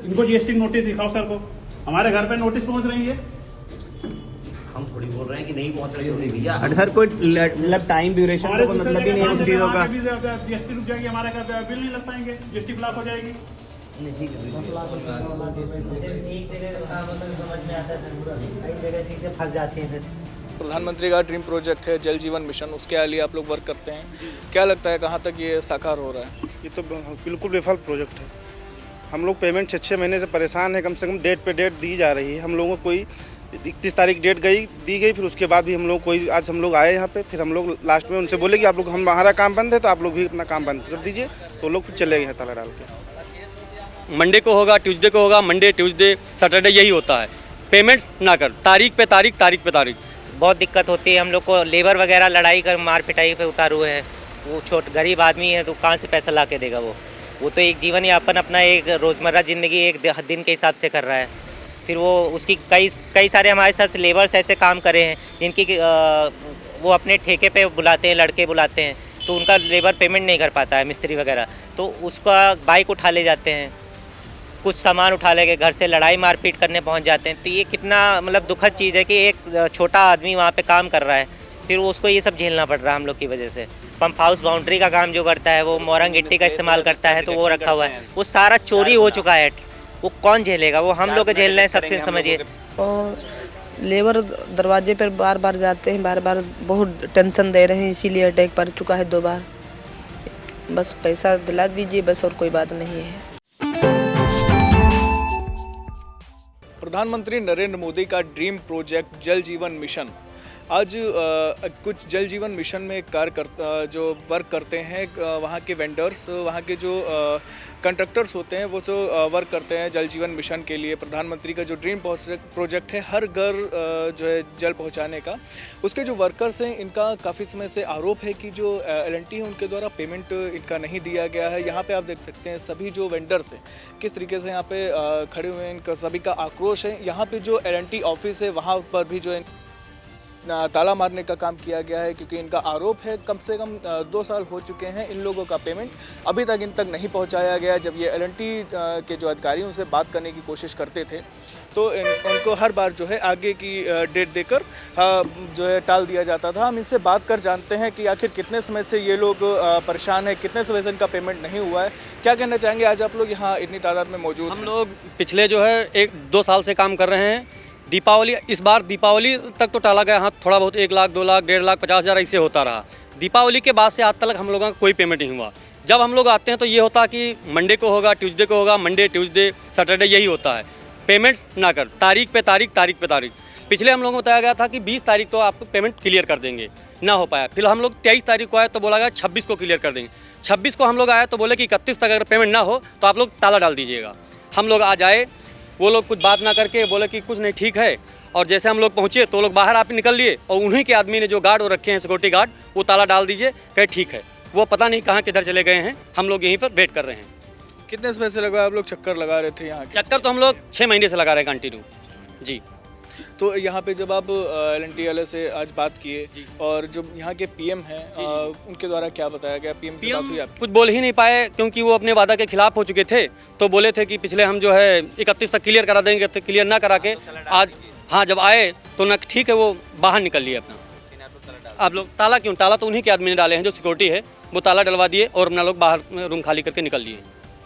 इनको GST notice दिखाओ sir को, हमारे घर पे नोटिस पहुंच रही है। हम थोड़ी बोल रहे हैं कि नहीं पहुंच रही होगी भैया। सर कोई मतलब टाइम ड्यूरेशन का कोई मतलब ही नहीं है उन चीजों का। जीएसटी रुक जाएगी, हमारे घर बिल नहीं लग पाएंगे, जीएसटी ब्लॉक हो जाएगी। फंस जाती है। प्रधानमंत्री का ड्रीम प्रोजेक्ट है जल जीवन मिशन, उसके लिए आप लोग वर्क करते हैं, क्या लगता है कहाँ तक ये साकार हो रहा है? ये तो बिल्कुल विफल प्रोजेक्ट है। हम लोग पेमेंट 6 महीने से परेशान है, कम से कम डेट पे डेट दी जा रही है। हम लोगों को कोई 31 तारीख डेट दी गई, फिर उसके बाद भी हम लोग कोई, आज हम लोग आए यहाँ पे, फिर हम लोग लास्ट में उनसे बोले कि आप लोग, हमारा काम बंद है तो आप लोग भी अपना काम बंद कर दीजिए, तो लोग फिर चले गए हैं ताला डाल के। मंडे को होगा, ट्यूसडे को होगा, मंडे ट्यूसडे सैटरडे यही होता है, पेमेंट ना कर, तारीख पे तारीख, तारीख पे तारीख। बहुत दिक्कत होती है हम लोग को। लेबर वगैरह लड़ाई कर मार पिटाई पे उतार हुए हैं। वो गरीब आदमी है तो कहाँ से पैसा ला के देगा वो तो एक जीवन यापन अपना एक रोज़मर्रा ज़िंदगी एक दिन के हिसाब से कर रहा है। फिर वो उसकी कई सारे हमारे साथ लेबर्स ऐसे काम करे हैं जिनकी वो अपने ठेके पे बुलाते हैं, लड़के बुलाते हैं, तो उनका लेबर पेमेंट नहीं कर पाता है, मिस्त्री वगैरह, तो उसका बाइक उठा ले जाते हैं, कुछ सामान उठा लेके घर से लड़ाई मारपीट करने पहुंच जाते हैं। तो ये कितना मतलब दुखद चीज़ है कि एक छोटा आदमी वहाँ पे काम कर रहा है, फिर उसको ये सब झेलना पड़ रहा है हम लोग की वजह से। पंप हाउस बाउंड्री का काम जो करता है वो मोरंग गिट्टी का इस्तेमाल करता है, तो वो रखा हुआ है, वो सारा चोरी हो चुका है। वो कौन झेलेगा? वो हम लोग झेलना है सबसे, समझिए। और लेबर दरवाजे पर बार बार जाते हैं, बार बार बहुत टेंशन दे रहे हैं, इसीलिए अटैक पड़ चुका है 2 बार। बस पैसा दिला दीजिए बस, और कोई बात नहीं है। प्रधानमंत्री नरेंद्र मोदी का ड्रीम प्रोजेक्ट जल जीवन मिशन, आज कुछ जल जीवन मिशन में जो वर्क करते हैं वहाँ के वेंडर्स, वहाँ के जो कंट्रैक्टर्स होते हैं, वो जो वर्क करते हैं जल जीवन मिशन के लिए। प्रधानमंत्री का जो ड्रीम प्रोजेक्ट है हर घर जो है जल पहुँचाने का, उसके जो वर्कर्स हैं इनका काफ़ी समय से आरोप है कि जो L&T है उनके द्वारा पेमेंट इनका नहीं दिया गया है। यहाँ पे आप देख सकते हैं सभी जो वेंडर्स हैं किस तरीके से यहाँ पे खड़े हुए हैं, इनका सभी का आक्रोश है। यहाँ पे जो L&T ऑफिस है वहाँ पर भी जो है ताला मारने का काम किया गया है, क्योंकि इनका आरोप है कम से कम 2 साल हो चुके हैं इन लोगों का पेमेंट अभी तक इन तक नहीं पहुंचाया गया। जब ये L&T के जो अधिकारी उनसे बात करने की कोशिश करते थे तो उनको हर बार जो है आगे की डेट देकर जो है टाल दिया जाता था। हम इनसे बात कर जानते हैं कि आखिर कितने समय से ये लोग परेशान है, कितने समय से इनका पेमेंट नहीं हुआ है। क्या कहना चाहेंगे? आज आप लोग यहाँ इतनी तादाद में मौजूद हैं। हम लोग पिछले जो है 1-2 साल से काम कर रहे हैं। दीपावली, इस बार दीपावली तक तो टाला गया, हाँ थोड़ा बहुत 1 लाख 2 लाख 1.5 लाख 50,000 ऐसे होता रहा। दीपावली के बाद से आज तक हम लोगों का कोई पेमेंट नहीं हुआ। जब हम लोग आते हैं तो ये होता कि मंडे को होगा, ट्यूसडे को होगा, मंडे ट्यूसडे सैटरडे यही होता है, पेमेंट ना कर, तारीख पे तारीख, तारीख पे तारीख। पिछले हम लोगों को बताया गया था कि 20 तारीख तो आपको पेमेंट क्लियर कर देंगे, ना हो पाया। फिर हम लोग 23 तारीख को आए तो बोला गया 26 को क्लियर कर देंगे। 26 को हम लोग आए तो बोले कि 31 तक अगर पेमेंट ना हो तो आप लोग ताला डाल दीजिएगा। हम लोग आज आए, वो लोग कुछ बात ना करके बोले कि कुछ नहीं ठीक है, और जैसे हम लोग पहुँचे तो लोग बाहर आप निकल लिए, और उन्हीं के आदमी ने जो गार्ड वो रखे हैं सिक्योरिटी गार्ड, वो ताला डाल दीजिए, कहे ठीक है। वो पता नहीं कहाँ किधर चले गए हैं, हम लोग यहीं पर वेट कर रहे हैं। कितने समय से लगा आप लोग चक्कर लगा रहे थे यहाँ के? चक्कर तो हम लोग 6 महीने से लगा रहे हैं कंटिन्यू जी। तो यहाँ पे जब आप L&T वाले से आज बात किए और जो यहाँ के PM हैं उनके द्वारा क्या बताया गया? PM से बात हुई आपकी? कुछ बोल ही नहीं पाए, क्योंकि वो अपने वादा के खिलाफ हो चुके थे। तो बोले थे कि पिछले हम जो है 31 तक क्लियर करा देंगे, क्लियर ना करा के आज हाँ जब आए तो ना ठीक है, वो बाहर निकल लिए अपना। आप लोग ताला क्यों? ताला तो उन्हीं के आदमी ने डाले हैं, जो सिक्योरिटी है वो ताला डलवा दिए और अपना लोग बाहर रूम खाली करके निकल लिए।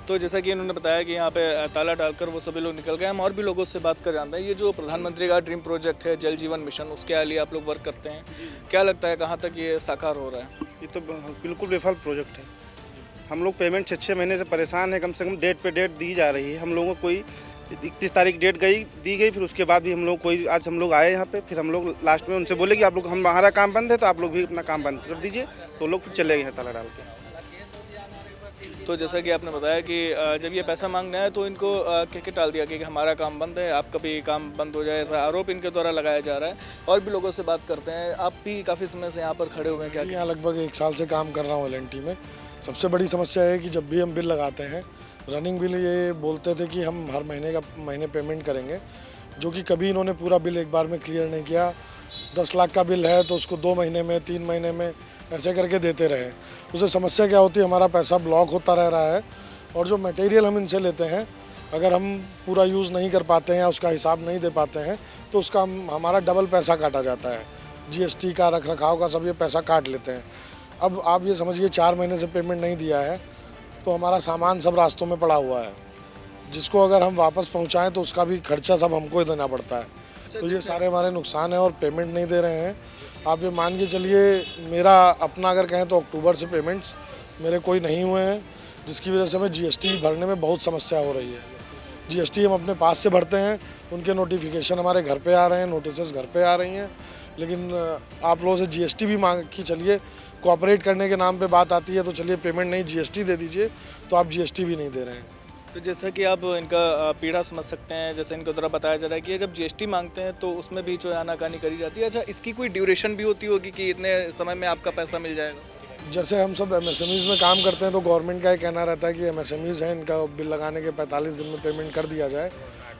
तो जैसा कि इन्होंने बताया कि यहाँ पे ताला डालकर वो सभी लोग निकल गए। हम और भी लोगों से बात कर जानते हैं। ये जो प्रधानमंत्री का ड्रीम प्रोजेक्ट है जल जीवन मिशन, उसके लिए आप लोग वर्क करते हैं, क्या लगता है कहाँ तक ये साकार हो रहा है? ये तो बिल्कुल विफल प्रोजेक्ट है। हम लोग पेमेंट 6 महीने से परेशान है, कम से कम डेट पे डेट दी जा रही है। हम लोगों को कोई 31 तारीख डेट दी गई, फिर उसके बाद भी हम लोग कोई, आज हम लोग आए यहाँ पे, फिर हम लोग लास्ट में उनसे बोले कि आप लोग, हमारा काम बंद है तो आप लोग भी अपना काम बंद कर दीजिए, तो लोग फिर चले गए हैं ताला डाल के। तो जैसा कि आपने बताया कि जब ये पैसा मांगने आए तो इनको कह के टाल दिया कि हमारा काम बंद है, आपका भी काम बंद हो जाए, ऐसा आरोप इनके द्वारा लगाया जा रहा है। और भी लोगों से बात करते हैं। आप भी काफ़ी समय से यहाँ पर खड़े हुए हैं? क्या यहाँ लगभग 1 साल से काम कर रहा हूँ L&T में। सबसे बड़ी समस्या है कि जब भी हम बिल लगाते हैं, रनिंग बिल, ये बोलते थे कि हम हर महीने पेमेंट करेंगे, जो कि कभी इन्होंने पूरा बिल एक बार में क्लियर नहीं किया। 10 लाख का बिल है तो उसको 2 महीने में, 3 महीने में ऐसे करके देते रहे। उससे समस्या क्या होती है, हमारा पैसा ब्लॉक होता रह रहा है, और जो मटेरियल हम इनसे लेते हैं अगर हम पूरा यूज़ नहीं कर पाते हैं, उसका हिसाब नहीं दे पाते हैं, तो उसका हमारा डबल पैसा काटा जाता है। जीएसटी का, रख रखाव का, सब ये पैसा काट लेते हैं। अब आप ये समझिए 4 महीने से पेमेंट नहीं दिया है तो हमारा सामान सब रास्तों में पड़ा हुआ है, जिसको अगर हम वापस पहुंचाएं तो उसका भी खर्चा सब हमको ही देना पड़ता है। तो ये सारे हमारे नुकसान है और पेमेंट नहीं दे रहे हैं। आप ये मान के चलिए, मेरा अपना अगर कहें तो अक्टूबर से पेमेंट्स मेरे कोई नहीं हुए हैं, जिसकी वजह से हमें जीएसटी भरने में बहुत समस्या हो रही है। जीएसटी हम अपने पास से भरते हैं, उनके नोटिफिकेशन हमारे घर पे आ रहे हैं, नोटिस घर पे आ रही हैं, लेकिन आप लोगों से जीएसटी भी मांग की चलिए, कोऑपरेट करने के नाम पे बात आती है तो चलिए पेमेंट नहीं, जीएसटी दे दीजिए, तो आप जीएसटी भी नहीं दे रहे हैं। तो जैसा कि आप इनका पीड़ा समझ सकते हैं, जैसे इनको द्वारा बताया जा रहा है कि जब जीएसटी मांगते हैं तो उसमें भी जो है आनाकानी करी जाती है। अच्छा, इसकी कोई ड्यूरेशन भी होती होगी कि इतने समय में आपका पैसा मिल जाएगा? जैसे हम सब एमएसएमईज़ में काम करते हैं तो गवर्नमेंट का ये कहना रहता है कि एमएसएमईज़ हैं, इनका बिल लगाने के 45 दिन में पेमेंट कर दिया जाए,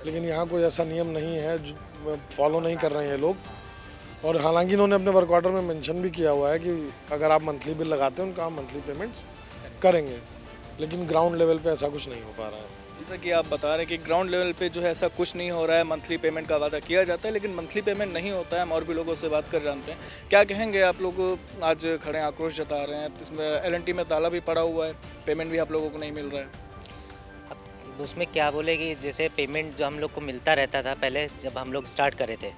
लेकिन यहाँ कोई ऐसा नियम नहीं है, फॉलो नहीं कर रहे हैं ये लोग। और हालांकि इन्होंने अपने वर्क ऑर्डर में मेंशन भी किया हुआ है कि अगर आप मंथली बिल लगाते हैं उनका हम मंथली पेमेंट्स करेंगे, लेकिन ग्राउंड लेवल पे ऐसा कुछ नहीं हो पा रहा है। जैसा कि आप बता रहे हैं कि ग्राउंड लेवल पे जो है ऐसा कुछ नहीं हो रहा है, मंथली पेमेंट का वादा किया जाता है लेकिन मंथली पेमेंट नहीं होता है। हम और भी लोगों से बात कर जानते हैं, क्या कहेंगे आप लोग? आज खड़े आक्रोश जता रहे हैं, इसमें एलएनटी में ताला भी पड़ा हुआ है, पेमेंट भी आप लोगों को नहीं मिल रहा है। अब उसमें क्या बोले कि जैसे पेमेंट जो हम लोग को मिलता रहता था पहले जब हम लोग स्टार्ट करे थे,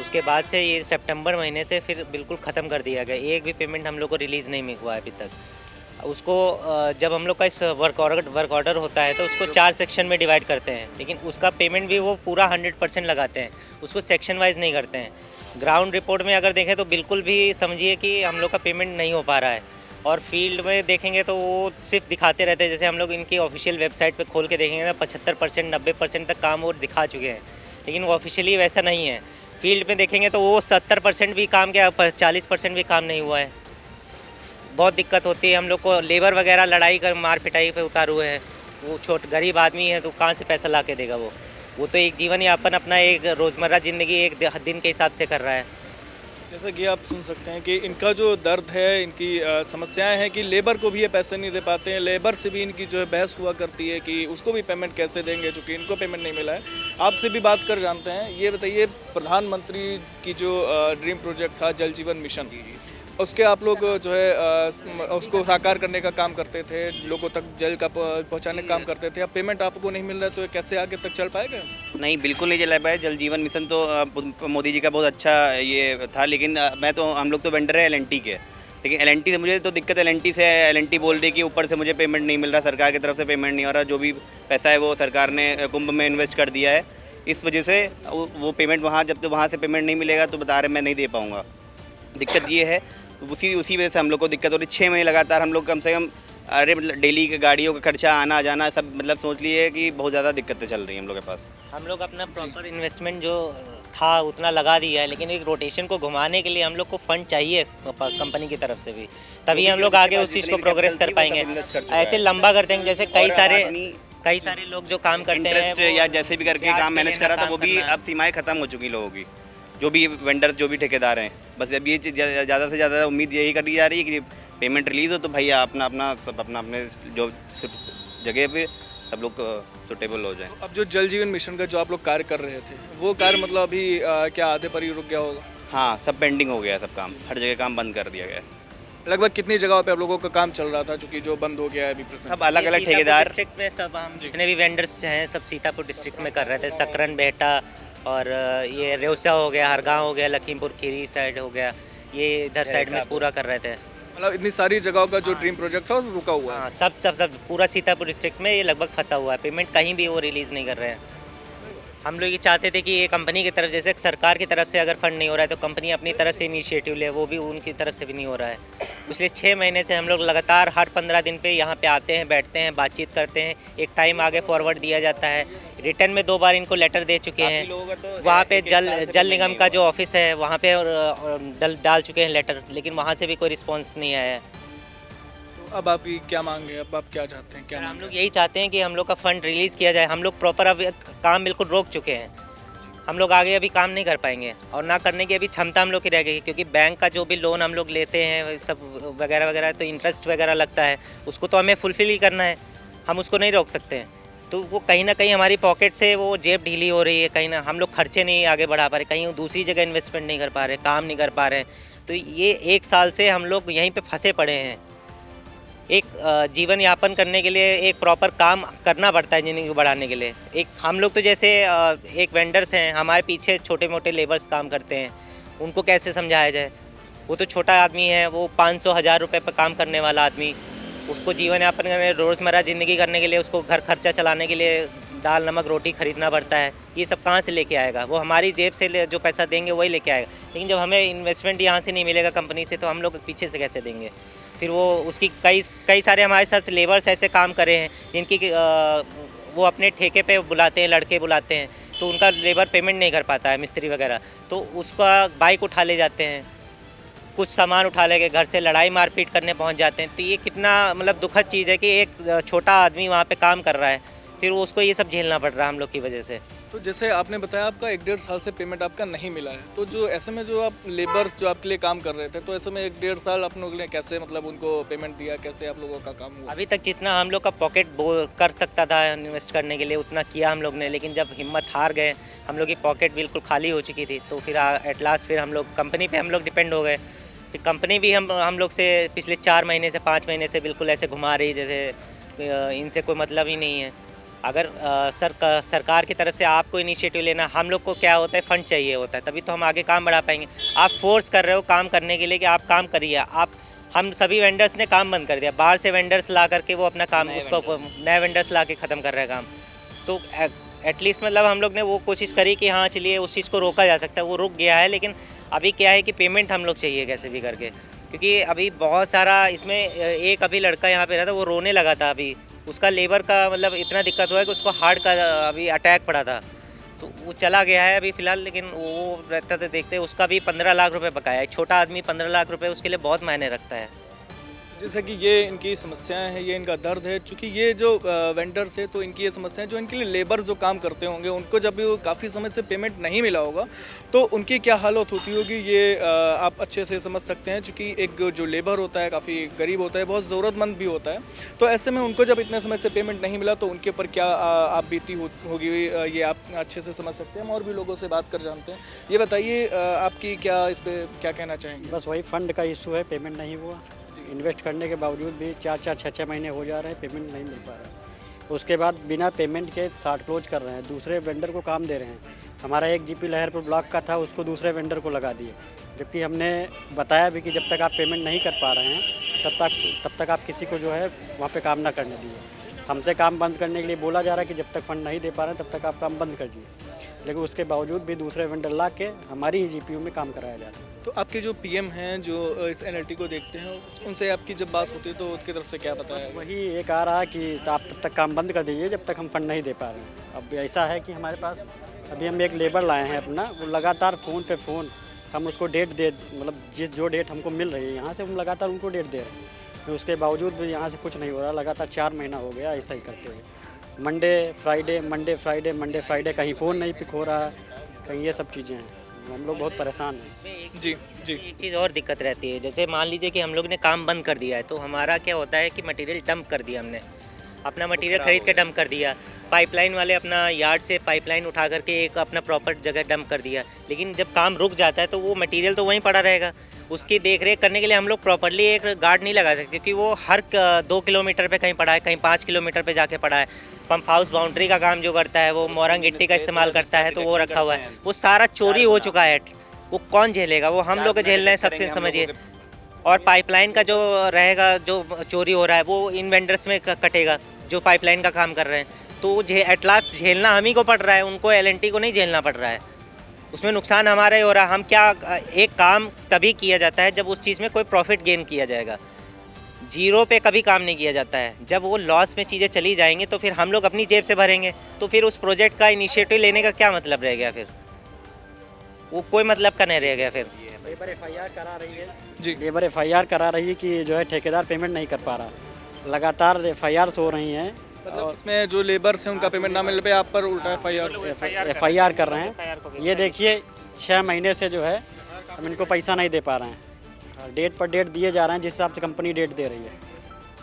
उसके बाद से ये सितंबर महीने से फिर बिल्कुल ख़त्म कर दिया गया। एक भी पेमेंट हम लोग को रिलीज़ नहीं हुआ है अभी तक। उसको जब हम लोग का इस वर्क ऑर्डर होता है तो उसको 4 सेक्शन में डिवाइड करते हैं, लेकिन उसका पेमेंट भी वो पूरा 100% लगाते हैं, उसको सेक्शन वाइज नहीं करते हैं। ग्राउंड रिपोर्ट में अगर देखें तो बिल्कुल भी समझिए कि हम लोग का पेमेंट नहीं हो पा रहा है, और फील्ड में देखेंगे तो वो सिर्फ दिखाते रहते हैं। जैसे हम लोग इनकी ऑफिशियल वेबसाइट पे खोल के देखेंगे ना, 75% 90% तक काम वो दिखा चुके हैं, लेकिन वो ऑफिशियली वैसा नहीं है। फील्ड में देखेंगे तो वो 70% भी काम किया, 40% भी काम नहीं हुआ है। बहुत दिक्कत होती है हम लोग को। लेबर वगैरह लड़ाई कर मार पिटाई पे उतार हुए हैं। वो गरीब आदमी है तो कहाँ से पैसा ला के देगा वो तो एक जीवन यापन अपना एक रोज़मर्रा ज़िंदगी एक दिन के हिसाब से कर रहा है। जैसा कि आप सुन सकते हैं कि इनका जो दर्द है, इनकी समस्याएं हैं कि लेबर को भी ये पैसे नहीं दे पाते हैं, लेबर से भी इनकी जो है बहस हुआ करती है कि उसको भी पेमेंट कैसे देंगे, चूँकि इनको पेमेंट नहीं मिला है। आपसे भी बात कर जानते हैं। ये बताइए, प्रधानमंत्री की जो ड्रीम प्रोजेक्ट था जल जीवन मिशन, उसके आप लोग जो है उसको साकार करने का काम करते थे, लोगों तक जल का पहुंचाने का काम करते थे। अब पेमेंट आपको नहीं मिल रहा है तो कैसे आगे तक चल पाएगा? नहीं, बिल्कुल नहीं चला पाया। जल जीवन मिशन तो मोदी जी का बहुत अच्छा ये था, लेकिन हम लोग तो वेंडर है एलएनटी के, लेकिन एलएनटी से मुझे तो दिक्कत एलएनटी से है। एलएनटी बोल रही कि ऊपर से मुझे पेमेंट नहीं मिल रहा, सरकार की तरफ से पेमेंट नहीं हो रहा। जो भी पैसा है वो सरकार ने कुंभ में इन्वेस्ट कर दिया है, इस वजह से वो पेमेंट वहाँ, जब तो वहाँ से पेमेंट नहीं मिलेगा तो बता रहे मैं नहीं दे पाऊँगा। दिक्कत ये है, तो उसी वजह से हम लोग को दिक्कत हो रही। 6 महीने लगातार हम लोग कम से कम, अरे मतलब डेली के गाड़ियों का खर्चा, आना जाना सब, मतलब सोच लिए कि बहुत ज़्यादा दिक्कतें चल रही हैं हम लोग के पास। हम लोग अपना प्रॉपर इन्वेस्टमेंट जो था उतना लगा दिया है, लेकिन एक रोटेशन को घुमाने के लिए हम लोग को फंड चाहिए कंपनी की तरफ से भी, तभी हम लोग आगे उस चीज़ को प्रोग्रेस कर पाएंगे। ऐसे लंबा कर देंगे जैसे कई सारे लोग जो काम करते हैं या जैसे भी करके काम मैनेज करा था, वो भी अब सीमाएँ ख़त्म हो चुकी लोगों की, जो भी वेंडर्स, जो भी ठेकेदार हैं। बस अब ये चीज़ ज़्यादा से ज़्यादा उम्मीद यही करी जा रही है कि पेमेंट रिलीज़ हो तो भैया अपना अपने जो जगह पे सब लोग सुटेबल हो जाए। अब जो जल जीवन मिशन का जो आप लोग कार्य कर रहे थे, वो कार्य मतलब अभी क्या आधे पर ही रुक गया होगा? हाँ, सब पेंडिंग हो गया, सब काम, हर जगह काम बंद कर दिया गया। लगभग कितनी जगहों पे आप लोगों का काम चल रहा था, चूँकि जो बंद हो गया है अभी? सब अलग अलग ठेकेदार डिस्ट्रिक्ट में, सब हम जितने भी वेंडर्स हैं सब सीतापुर डिस्ट्रिक्ट में कर रहे थे। सकरन, बेहटा और ये रेवसा हो गया, हरगांव हो गया, लखीमपुर खीरी साइड हो गया, ये इधर साइड में पूरा कर रहे थे। मतलब इतनी सारी जगहों का जो ड्रीम प्रोजेक्ट था वो रुका हुआ है? हाँ, सब पूरा सीतापुर डिस्ट्रिक्ट में ये लगभग फंसा हुआ है। पेमेंट कहीं भी वो रिलीज़ नहीं कर रहे हैं। हम लोग ये चाहते थे कि ये कंपनी की तरफ, जैसे सरकार की तरफ से अगर फंड नहीं हो रहा है तो कंपनी अपनी तरफ से इनिशिएटिव ले, वो भी उनकी तरफ से भी नहीं हो रहा है। पिछले 6 महीने से हम लोग लगातार हर 15 दिन पे यहाँ पे आते हैं, बैठते हैं, बातचीत करते हैं। एक टाइम आगे फॉरवर्ड दिया जाता है। रिटर्न में 2 बार इनको लेटर दे चुके हैं। वहाँ पे जल निगम का जो ऑफिस है वहाँ पे डाल चुके हैं लेटर, लेकिन वहाँ से भी कोई रिस्पॉन्स नहीं आया है। अब आपकी क्या मांग है? अब आप क्या चाहते हैं? क्या हम लोग यही चाहते हैं कि हम लोग का फ़ंड रिलीज़ किया जाए। हम लोग प्रॉपर अब काम बिल्कुल रोक चुके हैं। हम लोग आगे अभी काम नहीं कर पाएंगे और ना करने की अभी क्षमता हम लोग की रह गई, क्योंकि बैंक का जो भी लोन हम लोग लेते हैं सब वगैरह तो इंटरेस्ट वगैरह लगता है, उसको तो हमें फुलफ़िल ही करना है, हम उसको नहीं रोक सकते हैं। तो वो कहीं ना कहीं हमारी पॉकेट से वो जेब ढीली हो रही है, कहीं ना हम लोग खर्चे नहीं आगे बढ़ा पा रहे, कहीं दूसरी जगह इन्वेस्टमेंट नहीं कर पा रहे, काम नहीं कर पा रहे। तो ये 1 साल से हम लोग यहीं पे फंसे पड़े हैं। एक जीवन यापन करने के लिए एक प्रॉपर काम करना पड़ता है ज़िंदगी को बढ़ाने के लिए। एक हम लोग तो जैसे एक वेंडर्स हैं, हमारे पीछे छोटे मोटे लेबर्स काम करते हैं, उनको कैसे समझाया जाए? वो तो छोटा आदमी है, वो 500-1000 रुपये पर काम करने वाला आदमी, उसको जीवन यापन करने, रोज़मर्रा ज़िंदगी करने के लिए, उसको घर खर्चा चलाने के लिए दाल नमक रोटी खरीदना पड़ता है। ये सब कहाँ से लेके आएगा? वो हमारी जेब से जो पैसा देंगे वही लेके आएगा। लेकिन जब हमें इन्वेस्टमेंट यहाँ से नहीं मिलेगा कंपनी से, तो हम लोग पीछे से कैसे देंगे? फिर वो उसकी कई सारे हमारे साथ लेबर्स ऐसे काम करे हैं जिनकी वो अपने ठेके पे बुलाते हैं, लड़के बुलाते हैं, तो उनका लेबर पेमेंट नहीं कर पाता है, मिस्त्री वगैरह, तो उसका बाइक उठा ले जाते हैं, कुछ सामान उठा लेके घर से लड़ाई मारपीट करने पहुंच जाते हैं। तो ये कितना मतलब दुखद चीज़ है कि एक छोटा आदमी वहाँ पे काम कर रहा है, फिर उसको ये सब झेलना पड़ रहा है हम लोग की वजह से। तो जैसे आपने बताया आपका 1-1.5 साल से पेमेंट आपका नहीं मिला है, तो जो ऐसे में जो आप लेबर्स जो आपके लिए काम कर रहे थे, तो ऐसे में 1-1.5 साल आप लोगों ने कैसे मतलब उनको पेमेंट दिया, कैसे आप लोगों का काम हुआ? अभी तक जितना हम लोग का पॉकेट कर सकता था इन्वेस्ट करने के लिए उतना किया हम लोग ने, लेकिन जब हिम्मत हार गए, हम लोग की पॉकेट बिल्कुल खाली हो चुकी थी, तो फिर एट लास्ट फिर हम लोग कंपनी पे हम लोग डिपेंड हो गए। फिर कंपनी भी हम लोग से पिछले 4 महीने से 5 महीने से बिल्कुल ऐसे घुमा रही जैसे इनसे कोई मतलब ही नहीं है। अगर सरकार की तरफ से आपको इनिशिएटिव लेना, हम लोग को क्या होता है, फंड चाहिए होता है, तभी तो हम आगे काम बढ़ा पाएंगे। आप फोर्स कर रहे हो काम करने के लिए कि आप काम करिए, हम सभी वेंडर्स ने काम बंद कर दिया, बाहर से वेंडर्स ला करके वो अपना काम उसको नए वेंडर्स ला के ख़त्म कर रहे हैं काम। तो एटलीस्ट मतलब हम लोग ने वो कोशिश करी कि हाँ चलिए उस चीज़ को रोका जा सकता है, वो रुक गया है। लेकिन अभी क्या है कि पेमेंट हम लोग चाहिए कैसे भी करके, क्योंकि अभी बहुत सारा इसमें एक अभी लड़का यहाँ पे रहता, वो रोने लगा था। अभी उसका लेबर का मतलब इतना दिक्कत हुआ है कि उसको हार्ट का अभी अटैक पड़ा था, तो वो चला गया है अभी फ़िलहाल। लेकिन वो रहता था, देखते उसका भी 15 लाख रुपए बकाया है। छोटा आदमी 15 लाख रुपए उसके लिए बहुत मायने रखता है। जैसे कि ये इनकी समस्याएं हैं, ये इनका दर्द है, चूँकि ये जो वेंडर्स है, तो इनकी ये समस्याएं जो इनके लिए लेबर जो काम करते होंगे, उनको जब काफ़ी समय से पेमेंट नहीं मिला होगा तो उनकी क्या हालत होती होगी, ये आप अच्छे से समझ सकते हैं। चूँकि एक जो लेबर होता है काफ़ी गरीब होता है, बहुत ज़रूरतमंद भी होता है, तो ऐसे में उनको जब इतने समय से पेमेंट नहीं मिला तो उनके ऊपर क्या आप बीती होगी, ये आप अच्छे से समझ सकते हैं। हम और भी लोगों से बात कर जानते हैं। ये बताइए आपकी क्या इस पर क्या कहना चाहेंगे? बस वही फंड का इशू है, पेमेंट नहीं हुआ। इन्वेस्ट करने के बावजूद भी 4-4, 6-6 महीने हो जा रहे हैं, पेमेंट नहीं मिल पा रहा है। उसके बाद बिना पेमेंट के शार्ट क्लोज कर रहे हैं, दूसरे वेंडर को काम दे रहे हैं। हमारा एक जीपी लहरपुर ब्लॉक का था, उसको दूसरे वेंडर को लगा दिए, जबकि हमने बताया भी कि जब तक आप पेमेंट नहीं कर पा रहे हैं तब तक आप किसी को जो है वहाँ पे काम ना करने दिए। हमसे काम बंद करने के लिए बोला जा रहा है कि जब तक फंड नहीं दे पा रहे हैं तब तक आप काम बंद कर दिए, लेकिन उसके बावजूद भी दूसरे वेंडर ला के हमारी ही जीपीयू में काम कराया जा रहा है। तो आपके जो पीएम हैं जो इस एनएलटी को देखते हैं, उनसे आपकी जब बात होती है तो उनकी तरफ से क्या बताया? वही एक आ रहा है कि आप तब तक काम बंद कर दीजिए जब तक हम फंड नहीं दे पा रहे हैं। अब ऐसा है कि हमारे पास अभी हम एक लेबर लाए हैं अपना, वो लगातार फ़ोन पे फ़ोन, हम उसको डेट दे मतलब जो डेट हमको मिल रही है यहाँ से, हम लगातार उनको डेट दे रहे हैं, तो उसके बावजूद भी यहाँ से कुछ नहीं हो रहा। लगातार 4 महीना हो गया ऐसा ही करते हुए, मंडे फ्राइडे, कहीं फ़ोन नहीं पिक हो रहा है, कहीं ये सब चीज़ें हैं। हम लोग बहुत परेशान हैं। जी जी। एक चीज़ और दिक्कत रहती है, जैसे मान लीजिए कि हम लोग ने काम बंद कर दिया है, तो हमारा क्या होता है कि मटेरियल डंप कर दिया, हमने अपना मटेरियल खरीद के डंप कर दिया, पाइपलाइन वाले अपना यार्ड से पाइपलाइन उठा करके एक अपना प्रॉपर जगह डंप कर दिया। लेकिन जब काम रुक जाता है तो वो मटेरियल तो वहीं पड़ा रहेगा, उसकी देख रेख करने के लिए हम लोग प्रॉपरली एक गार्ड नहीं लगा सकते, क्योंकि वो हर 2 किलोमीटर पे कहीं पड़ा है, कहीं 5 किलोमीटर पे जाके पड़ा है। पंप हाउस बाउंड्री का काम जो करता है वो मोरंग गिट्टी का इस्तेमाल करता है, तो वो रखा हुआ है, वो सारा चोरी हो चुका है। वो कौन झेलेगा? वो हम लोग झेलना है सबसे, समझिए। और पाइपलाइन का जो रहेगा, जो चोरी हो रहा है, वो इन वेंडर्स में कटेगा जो पाइपलाइन का काम कर रहे हैं, तो एट लास्ट झेलना हम ही को पड़ रहा है, उनको एलएनटी को नहीं झेलना पड़ रहा है। उसमें नुकसान हमारा ही हो रहा है। हम क्या, एक काम तभी किया जाता है जब उस चीज़ में कोई प्रॉफिट गेन किया जाएगा, जीरो पे कभी काम नहीं किया जाता है। जब वो लॉस में चीज़ें चली जाएंगी तो फिर हम लोग अपनी जेब से भरेंगे, तो फिर उस प्रोजेक्ट का इनिशिएटिव लेने का क्या मतलब रह गया? फिर वो कोई मतलब का नहीं रह गया। फिर लेबर एफआईआर करा रही है जी, लेबर एफआईआर करा रही है कि जो है ठेकेदार पेमेंट नहीं कर पा रहा, लगातार एफआईआर हो रही हैं। मतलब इसमें जो लेबर्स हैं उनका पेमेंट ना मिलने पे आप पर उल्टा एफआईआर कर रहे हैं। ये देखिए 6 महीने से जो है हम इनको पैसा नहीं दे पा रहे हैं, डेट पर डेट दिए जा रहे हैं जिस हिसाब से कंपनी डेट दे रही है।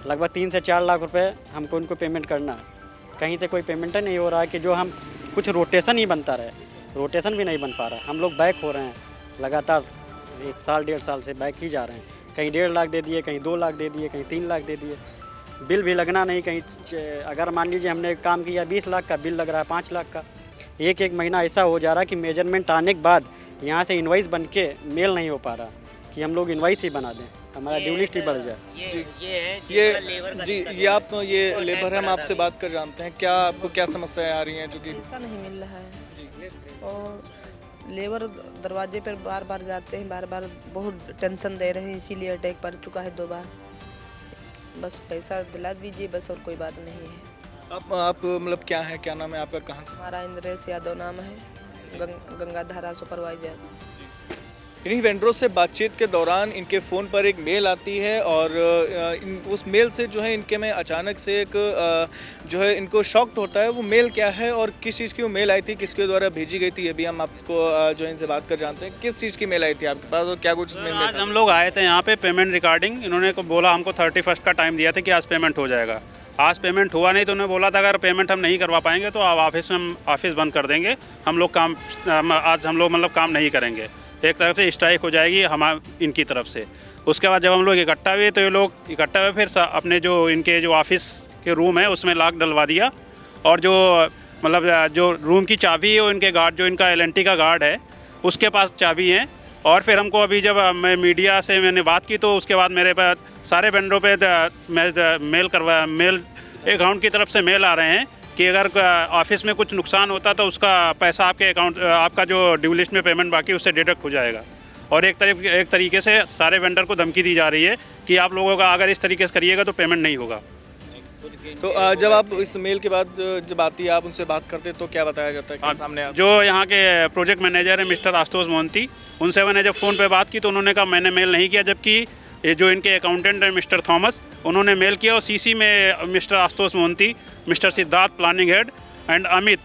लगभग 3 से 4 लाख रुपए हमको उनको पेमेंट करना है, कहीं से कोई पेमेंट नहीं हो रहा है कि जो हम कुछ रोटेशन ही बनता रहे, रोटेशन भी नहीं बन पा रहा है। हम लोग बैक हो रहे हैं लगातार 1 साल 1.5 साल से बैक ही जा रहे हैं। कहीं 1.5 लाख दे दिए, कहीं 2 लाख दे दिए, कहीं 3 लाख दे दिए, बिल भी लगना नहीं। कहीं अगर मान लीजिए हमने काम किया 20 लाख का, बिल लग रहा है 5 लाख का। एक महीना ऐसा हो जा रहा है कि मेजरमेंट आने के बाद यहाँ से इन्वाइस बन के मेल नहीं हो पा रहा कि हम लोग इन्वाइस ही बना दें, हमारा ड्यू लिस्ट ही बढ़ जाए। ये आप ये लेबर है, हम आपसे बात कर जानते हैं, क्या आपको क्या समस्याएं आ रही हैं जो कि पैसा नहीं मिल रहा है और लेबर दरवाजे पर बार बार जाते हैं, बार बार बहुत टेंशन दे रहे हैं, इसीलिए अटैक पड़ चुका है 2 बार। बस पैसा दिला दीजिए बस, और कोई बात नहीं है। आप मतलब क्या है, क्या नाम है आपका, कहाँ से? हमारा इंद्रेश यादव नाम है, गंगाधारा सुपरवाइजर। इन्हीं वेंडरों से बातचीत के दौरान इनके फ़ोन पर एक मेल आती है और उस मेल से जो है इनके में अचानक से एक जो है इनको शॉक्ड होता है। वो मेल क्या है और किस चीज़ की वो मेल आई थी, किसके द्वारा भेजी गई थी, ये भी हम आपको जो है इनसे बात कर जानते हैं। किस चीज़ की मेल आई थी आपके पास और क्या कुछ मेल? आज हम लोग आए थे यहाँ पे पेमेंट रिगार्डिंग, इन्होंने को बोला हमको 31 का टाइम दिया था कि आज पेमेंट हो जाएगा। आज पेमेंट हुआ नहीं तो उन्होंने बोला था अगर पेमेंट हम नहीं करवा पाएंगे तो आप ऑफिस में हम ऑफिस बंद कर देंगे, हम लोग काम आज हम लोग मतलब काम नहीं करेंगे, एक तरफ से स्ट्राइक हो जाएगी इनकी तरफ से। उसके बाद जब हम लोग इकट्ठा हुए तो ये लोग इकट्ठा हुए, फिर अपने जो इनके जो ऑफिस के रूम है उसमें लॉक डलवा दिया और जो मतलब जो रूम की चाबी है वो इनके गार्ड, जो इनका LNT का गार्ड है उसके पास चाबी है। और फिर हमको अभी जब मैं मीडिया से मैंने बात की तो उसके बाद मेरे पास सारे वेंडरों पे मेल अकाउंट की तरफ से मेल आ रहे हैं कि अगर ऑफिस में कुछ नुकसान होता तो उसका पैसा आपके अकाउंट, आपका जो ड्यू लिस्ट में पेमेंट बाकी उससे डिडक्ट हो जाएगा। और एक तरीके से सारे वेंडर को धमकी दी जा रही है कि आप लोगों का अगर इस तरीके से करिएगा तो पेमेंट नहीं होगा। तो जब आप इस मेल के बाद जब आती है आप उनसे बात करते तो क्या बताया जाता है, क्या सामने आप? जो यहाँ के प्रोजेक्ट मैनेजर है मिस्टर आशुतोष मोहंती, उनसे मैंने जब फ़ोन पे बात की तो उन्होंने कहा मैंने मेल नहीं किया, जबकि ये जो इनके अकाउंटेंट है मिस्टर थॉमस उन्होंने मेल किया और CC में mister Ashutosh Mohanty, mister Siddharth planning head and Amit,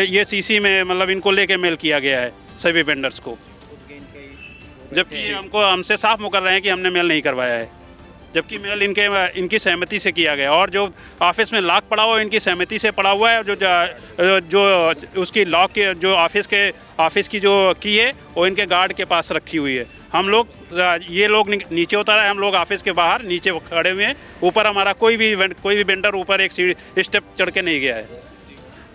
ये CC में मतलब इनको लेके मेल किया गया है सभी वेंडर्स को, जबकि हमसे साफ मुकर रहे हैं कि हमने मेल नहीं करवाया है, जबकि मेल इनकी सहमति से किया गया। और जो ऑफिस में लॉक पड़ा हुआ है इनकी सहमति से पड़ा हुआ है, जो उसकी लॉक के जो ऑफिस की जो की है वो इनके गार्ड के पास रखी हुई है। हम लोग ये लोग नीचे उतर आए, हम लोग ऑफिस के बाहर नीचे खड़े हुए हैं, ऊपर हमारा कोई भी वेंडर ऊपर एक स्टेप चढ़ के नहीं गया है।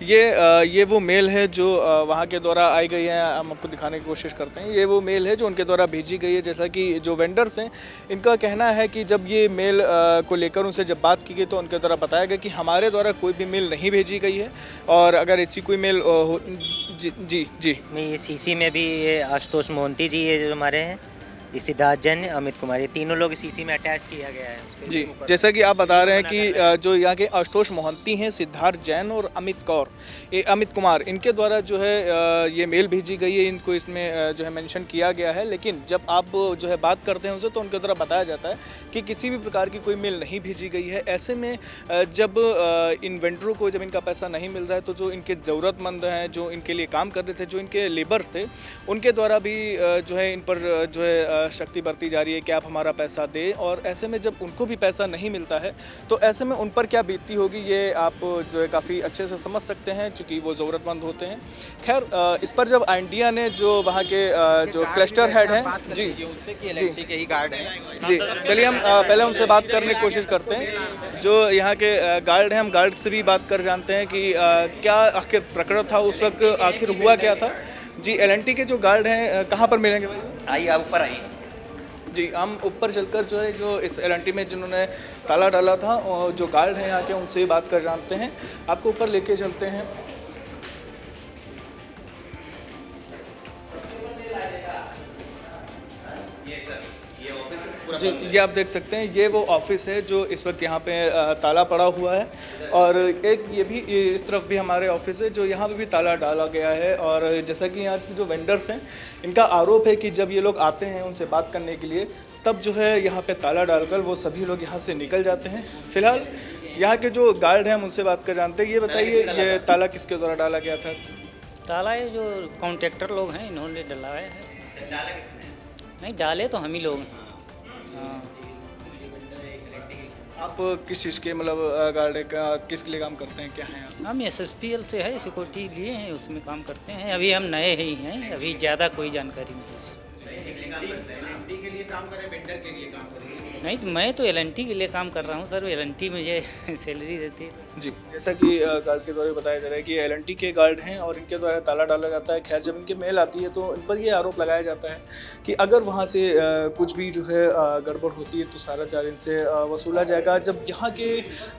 ये वो मेल है जो वहाँ के द्वारा आई गई है, हम आपको दिखाने की कोशिश करते हैं। ये वो मेल है जो उनके द्वारा भेजी गई है। जैसा कि जो वेंडर्स हैं इनका कहना है कि जब ये मेल को लेकर उनसे जब बात की गई तो उनके द्वारा बताया गया कि हमारे द्वारा कोई भी मेल नहीं भेजी गई है और अगर ऐसी कोई मेल जी इसमें ये CC में भी ये आशुतोष मोहंती जी, ये जो हमारे हैं, ये सिद्धार्थ जैन, अमित कुमार, ये तीनों लोग CC में अटैच किया गया है। जी, जैसा कि आप बता रहे हैं कि जो यहाँ के आशुतोष मोहंती हैं, सिद्धार्थ जैन और अमित कुमार, इनके द्वारा जो है ये मेल भेजी गई है, इनको इसमें जो है मेंशन किया गया है। लेकिन जब आप जो है बात करते हैं उनसे तो उनके द्वारा बताया जाता है कि किसी भी प्रकार की कोई मेल नहीं भेजी गई है। ऐसे में जब इन वेंडरों को जब इनका पैसा नहीं मिल रहा है तो जो इनके ज़रूरतमंद हैं, जो इनके लिए काम कर रहे थे, जो इनके लेबर्स थे, उनके द्वारा भी जो है इन पर जो है शक्ति बरती जा रही है कि आप हमारा पैसा दें। और ऐसे में जब उनको भी पैसा नहीं मिलता है तो ऐसे में उन पर क्या बीतती होगी ये आप जो है काफ़ी अच्छे से समझ सकते हैं, चूँकि वो ज़रूरतमंद होते हैं। खैर, इस पर जब इंडिया ने जो वहाँ के जो क्लस्टर हेड हैं जी चलिए हम पहले उनसे बात करने की कोशिश करते हैं। जो यहाँ के गार्ड हैं, हम गार्ड से भी बात कर जानते हैं कि क्या आखिर प्रकरण था उस वक्त, आखिर हुआ क्या था। जी, LNT के जो गार्ड हैं कहाँ पर मिलेंगे? आइए, आप ऊपर आइए। जी, हम ऊपर चलकर जो है जो इस LNT में जिन्होंने ताला डाला था और जो गार्ड हैं यहाँ के उनसे बात कर जानते हैं। आपको ऊपर लेके चलते हैं। जी, ये आप देख सकते हैं, ये वो ऑफिस है जो इस वक्त यहाँ पे ताला पड़ा हुआ है। और एक ये भी इस तरफ भी हमारे ऑफिस है जो यहाँ पे भी ताला डाला गया है। और जैसा कि यहाँ के जो वेंडर्स हैं इनका आरोप है कि जब ये लोग आते हैं उनसे बात करने के लिए तब जो है यहाँ पे ताला डालकर वो सभी लोग यहाँ से निकल जाते हैं। फिलहाल यहाँ के जो गार्ड हैं हम उनसे बात कर जानते हैं। ये बताइए, ये ताला किसके द्वारा डाला गया था? ताला ये जो कॉन्ट्रैक्टर लोग हैं इन्होंने डलाया है। नहीं, डाले तो हम ही लोग हैं। आप किस चीज़ के मतलब गार्ड किसके लिए काम करते हैं, क्या हैं आप? हम SSPL से है, सिक्योरिटी लिए हैं, उसमें काम करते हैं। अभी हम नए ही हैं, अभी ज़्यादा कोई जानकारी नहीं है। LNT के लिए काम करें, वेंडर के लिए काम करें? नहीं तो मैं तो LNT के लिए काम कर रहा हूँ सर, LNT मुझे सैलरी देती है। जी, जैसा कि गार्ड के द्वारा बताया जा रहा है कि LNT के गार्ड हैं और इनके द्वारा ताला डाला जाता है। खैर, जब इनके मेल आती है तो इन पर ये आरोप लगाया जाता है कि अगर वहाँ से कुछ भी जो है गड़बड़ होती है तो सारा चार्ज इनसे वसूला जाएगा। जब यहाँ के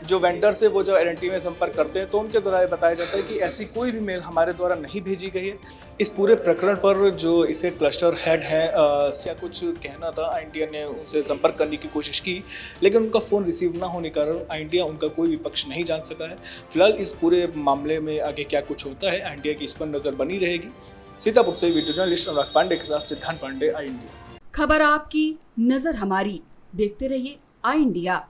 जो वेंडर्स है वो जब LNT में संपर्क करते हैं तो उनके द्वारा बताया जाता है कि ऐसी कोई भी मेल हमारे द्वारा नहीं भेजी गई है। इस पूरे प्रकरण पर जो इसे क्लस्टर हेड है क्या कुछ कहना था, इंडिया ने उनसे संपर्क करने की कोशिश की लेकिन उनका फ़ोन रिसीव ना होने के कारण इंडिया उनका कोई भी पक्ष नहीं जान सका है। फिलहाल इस पूरे मामले में आगे क्या कुछ होता है, इंडिया की इस पर नज़र बनी रहेगी। सीतापुर से वीडियो जर्नलिस्ट अनुराग पांडे के साथ सिद्धांत पांडे, आई इंडिया। खबर आपकी, नजर हमारी, देखते रहिए आई इंडिया।